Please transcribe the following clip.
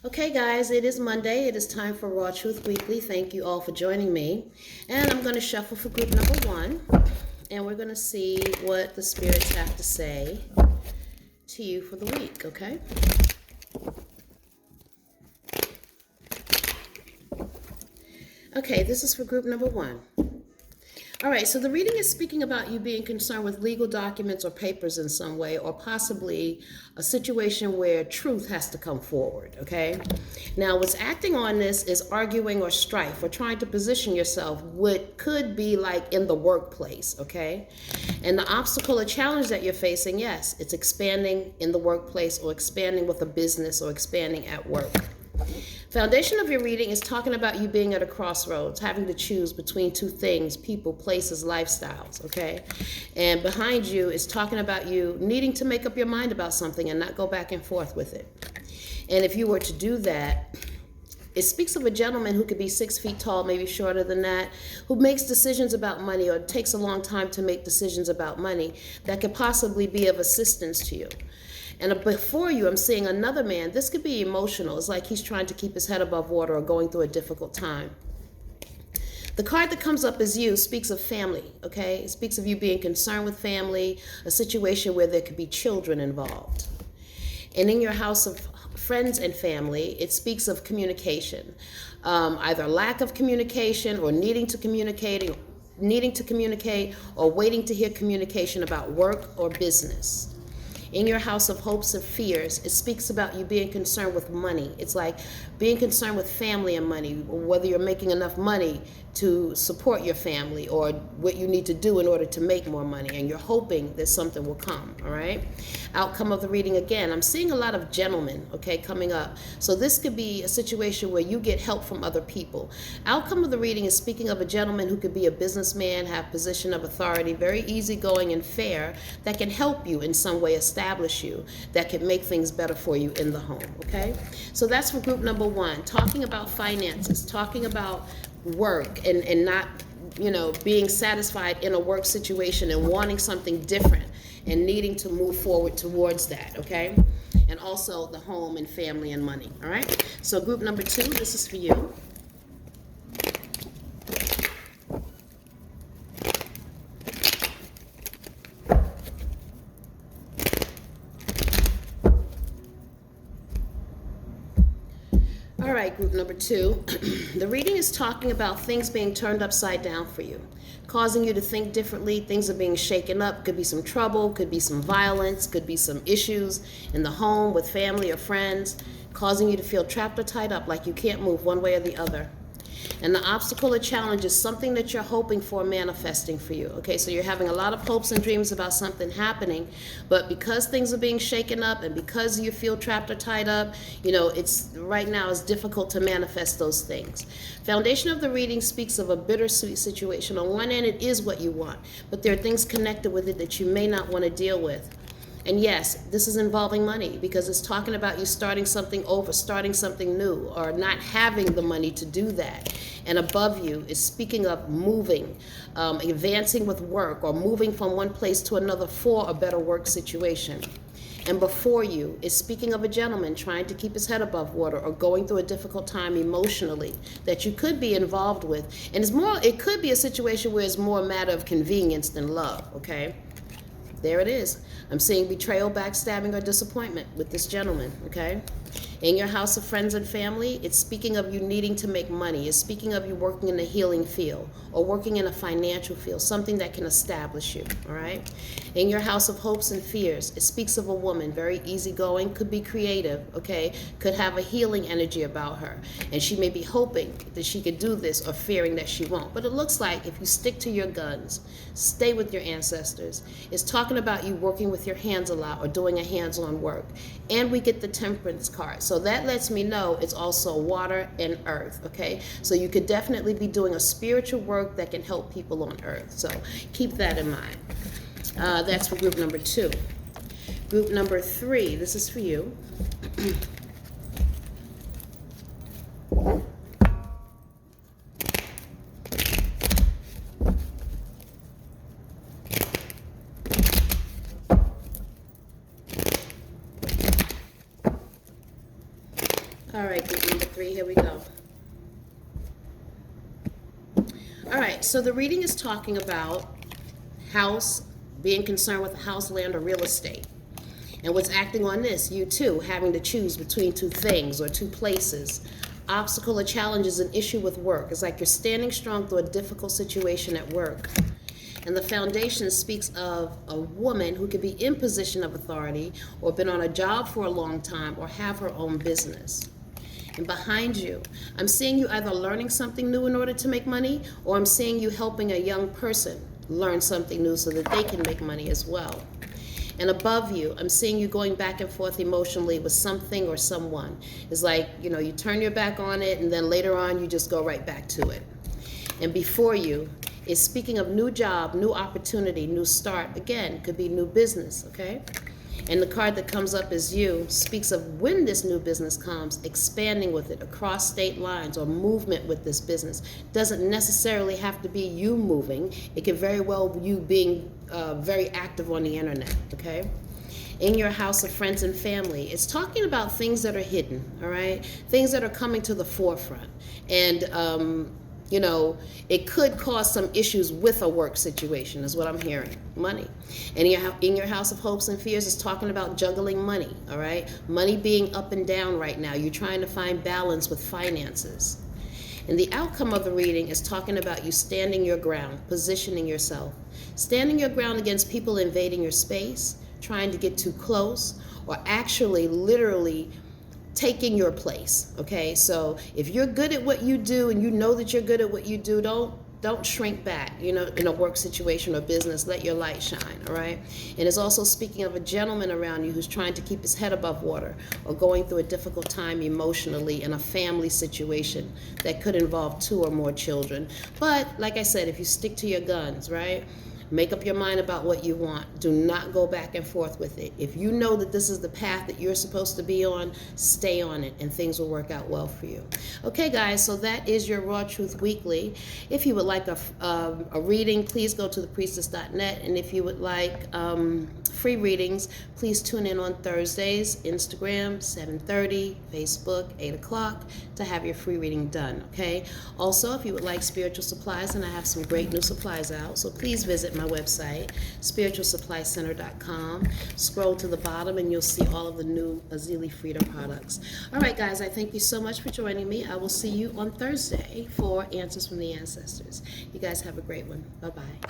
Okay, guys, it is Monday. It is time for Raw Truth Weekly. Thank you all for joining me. And I'm going to shuffle for group number one. And we're going to see what the spirits have to say to you for the week, okay? Okay, this is for group number one. All right, so the reading is speaking about you being concerned with legal documents or papers in some way, or possibly a situation where truth has to come forward, okay? Now, what's acting on this is arguing or strife or trying to position yourself what could be like in the workplace, okay? And the obstacle or challenge that you're facing, yes, it's expanding in the workplace or expanding with a business or expanding at work. Foundation of your reading is talking about you being at a crossroads, having to choose between two things, people, places, lifestyles, okay? And behind you is talking about you needing to make up your mind about something and not go back and forth with it. And if you were to do that, it speaks of a gentleman who could be 6 feet tall, maybe shorter than that, who makes decisions about money or takes a long time to make decisions about money that could possibly be of assistance to you. And before you, I'm seeing another man. This could be emotional. It's like he's trying to keep his head above water or going through a difficult time. The card that comes up as you speaks of family, okay? It speaks of you being concerned with family, a situation where there could be children involved. And in your house of friends and family, it speaks of communication, either lack of communication or needing to communicate or waiting to hear communication about work or business. In your house of hopes and fears, it speaks about you being concerned with money. It's like being concerned with family and money, whether you're making enough money to support your family or what you need to do in order to make more money, and you're hoping that something will come, all right? Outcome of the reading, again, I'm seeing a lot of gentlemen, okay, coming up. So this could be a situation where you get help from other people. Outcome of the reading is speaking of a gentleman who could be a businessman, have position of authority, very easygoing and fair, that can help you in some way, establish you, that can make things better for you in the home, okay? So that's for group number one, talking about finances, talking about work and not, being satisfied in a work situation and wanting something different and needing to move forward towards that, okay? And also the home and family and money, all right? So group number two, this is for you. All right, group number two. The reading is talking about things being turned upside down for you, causing you to think differently. Things are being shaken up. Could be some trouble, could be some violence, could be some issues in the home with family or friends, causing you to feel trapped or tied up like you can't move one way or the other. And the obstacle or challenge is something that you're hoping for manifesting for you. Okay, so you're having a lot of hopes and dreams about something happening, but because things are being shaken up and because you feel trapped or tied up, it's right now it's difficult to manifest those things. Foundation of the reading speaks of a bittersweet situation. On one end, it is what you want, but there are things connected with it that you may not want to deal with. And yes, this is involving money because it's talking about you starting something over, starting something new, or not having the money to do that. And above you is speaking of moving, advancing with work, or moving from one place to another for a better work situation. And before you is speaking of a gentleman trying to keep his head above water or going through a difficult time emotionally that you could be involved with. And it could be a situation where it's more a matter of convenience than love, okay? There it is. I'm seeing betrayal, backstabbing, or disappointment with this gentleman, okay? In your house of friends and family, it's speaking of you needing to make money. It's speaking of you working in the healing field or working in a financial field, something that can establish you, all right? In your house of hopes and fears, it speaks of a woman, very easygoing, could be creative, okay? Could have a healing energy about her. And she may be hoping that she could do this or fearing that she won't. But it looks like if you stick to your guns, stay with your ancestors, it's talking about you working with your hands a lot or doing a hands-on work. And we get the Temperance card. So that lets me know it's also water and earth, okay? So you could definitely be doing a spiritual work that can help people on earth. So keep that in mind. That's for group number two. Group number three, this is for you. All right, group number 3, here we go. All right, so the reading is talking about house, being concerned with house, land, or real estate. And what's acting on this? You too, having to choose between two things or two places. Obstacle or challenge is an issue with work. It's like you're standing strong through a difficult situation at work. And the foundation speaks of a woman who could be in position of authority or been on a job for a long time or have her own business. And behind you, I'm seeing you either learning something new in order to make money, or I'm seeing you helping a young person learn something new so that they can make money as well. And above you, I'm seeing you going back and forth emotionally with something or someone. It's like, you turn your back on it, and then later on, you just go right back to it. And before you is speaking of new job, new opportunity, new start. Again, could be new business, okay? And the card that comes up as you speaks of when this new business comes, expanding with it across state lines or movement with this business. Doesn't necessarily have to be you moving. It can very well be you being very active on the internet, okay? In your house of friends and family, it's talking about things that are hidden, all right? Things that are coming to the forefront. And, it could cause some issues with a work situation, is what I'm hearing. Money. And in your house of hopes and fears, is talking about juggling money, all right? Money being up and down right now. You're trying to find balance with finances. And the outcome of the reading is talking about you standing your ground, positioning yourself. Standing your ground against people invading your space, trying to get too close, or actually literally taking your place, okay? So if you're good at what you do and you know that you're good at what you do, don't shrink back, in a work situation or business. Let your light shine, all right? And it's also speaking of a gentleman around you who's trying to keep his head above water or going through a difficult time emotionally in a family situation that could involve 2 or more children. But like I said, if you stick to your guns, right? Make up your mind about what you want. Do not go back and forth with it. If you know that this is the path that you're supposed to be on, stay on it, and things will work out well for you. Okay, guys, so that is your Raw Truth Weekly. If you would like a reading, please go to thepriestess.net. And if you would like free readings, please tune in on Thursdays, Instagram, 7:30, Facebook, 8 o'clock, to have your free reading done, okay? Also, if you would like spiritual supplies, and I have some great new supplies out, so please visit my website, spiritualsupplycenter.com. Scroll to the bottom and you'll see all of the new Azili Freedom products. All right, guys, I thank you so much for joining me. I will see you on Thursday for Answers from the Ancestors. You guys have a great one. Bye-bye.